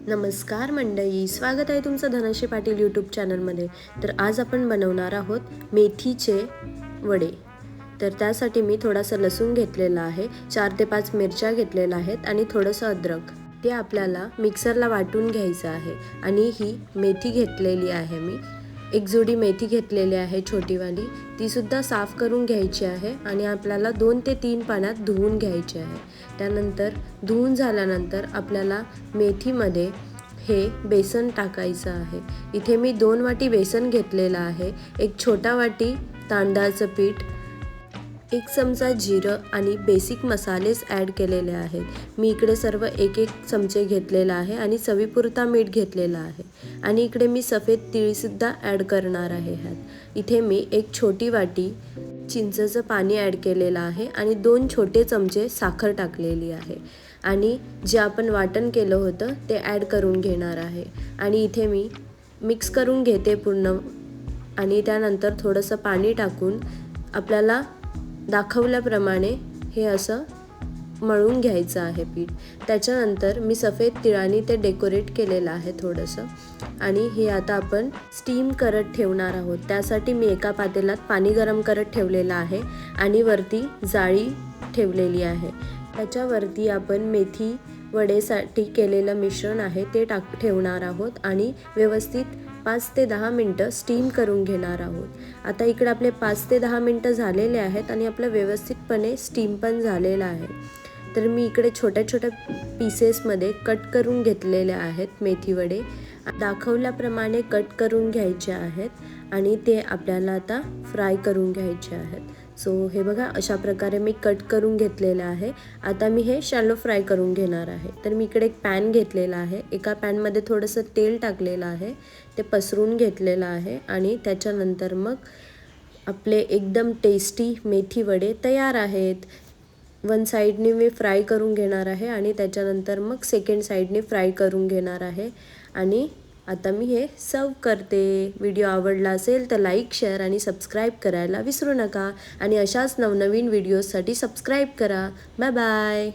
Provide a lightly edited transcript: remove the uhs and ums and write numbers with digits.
नमस्कार मंडळी, स्वागत आहे तुमचं धनश्री पाटील यूट्यूब चॅनलमध्ये। तर आज आपण बनवणार आहोत मेथीचे वडे। तर त्यासाठी मी थोडासा लसूण घेतलेला आहे, 4 ते 5 मिरच्या घेतलेल्या आहेत आणि थोडंसं अद्रक। ते आपल्याला मिक्सरला वाटून घ्यायचं आहे। आणि ही मेथी घेतलेली आहे मी, एक जुडी मेथी घेतलेली आहे छोटीवाली, ती सुद्धा साफ करून घ्यायची आहे आणि आपल्याला 2 ते 3 पाण्यात धुवून घ्यायची आहे। त्यानंतर धुवून झाल्यानंतर आपल्याला मेथीमध्ये हे बेसन टाकायचं आहे। इथे मी 2 वाटी बेसन घेतलेलं आहे, एक छोटा वाटी तांदळाचं पीठ, 1 चमचा जिरं आणि बेसिक मसालेच ॲड केलेले आहेत। मी इकडे सर्व 1-1 चमचे घेतलेला आहे आणि चवीपुरता मीठ घेतलेला आहे। आणि इकडे मी सफेद तीळसुद्धा ॲड करणार आहे ह्यात। इथे मी 1 छोटी वाटी चिंचेचं पाणी ॲड केलेलं आहे आणि 2 छोटे चमचे साखर टाकलेली आहे। आणि जे आपण वाटण केलं होतं ते ॲड करून घेणार आहे। आणि इथे मी मिक्स करून घेते पूर्ण। आणि त्यानंतर थोडंसं पाणी टाकून आपल्याला दाखवल्याप्रमाणे हे असं मळून घ्यायचं आहे पीठ। त्याच्यानंतर मी सफेद तिळाने ते डेकोरेट केलेलं आहे थोडंसं। आणि हे आता आपण स्टीम करत ठेवणार आहोत। त्यासाठी मी एका पातेल्यात पाणी गरम करत ठेवलेलं आहे आणि वरती जाळी ठेवलेली आहे। त्याच्यावरती आपण मेथी वडेसाठी केलेलं मिश्रण आहे ते ठेवणार आहोत आणि व्यवस्थित 5 ते 10 मिनटं स्टीम करून घेणार आहोत। आता इकडे आपले 5 ते 10 मिनटं झालेले आहेत आणि आपलं व्यवस्थितपणे स्टीम पण झालेलं आहे। तर मी इकडे छोट्या छोट्या पीसेसमध्ये कट करून घेतलेले आहेत मेथी वडे। दाखवल्याप्रमाणे कट करून घ्यायचे आहेत आणि ते आपल्याला आता फ्राय करून घ्यायचे आहेत। सो हे बघा, अशा प्रकारे मी कट करून घेतलेलं आहे। आता मी हे शॅलो फ्राय करून घेणार आहे। तर मी इकडे एक पॅन घेतलेला आहे, एका पॅनमध्ये थोडंसं तेल टाकलेलं आहे, ते पसरून घेतलेलं आहे। आणि त्याच्यानंतर मग आपले एकदम टेस्टी मेथी वडे तयार आहेत। 1 साईडने मी फ्राय करून घेणार आहे आणि त्याच्यानंतर मग सेकंड साईडने फ्राय करून घेणार आहे। आणि आता मी हे सर्व करते। व्हिडिओ आवडला असेल तर लाईक, शेअर आणि सबस्क्राईब करायला विसरू नका। आणि अशाच नवनवीन व्हिडिओसाठी सबस्क्राईब करा। Bye bye.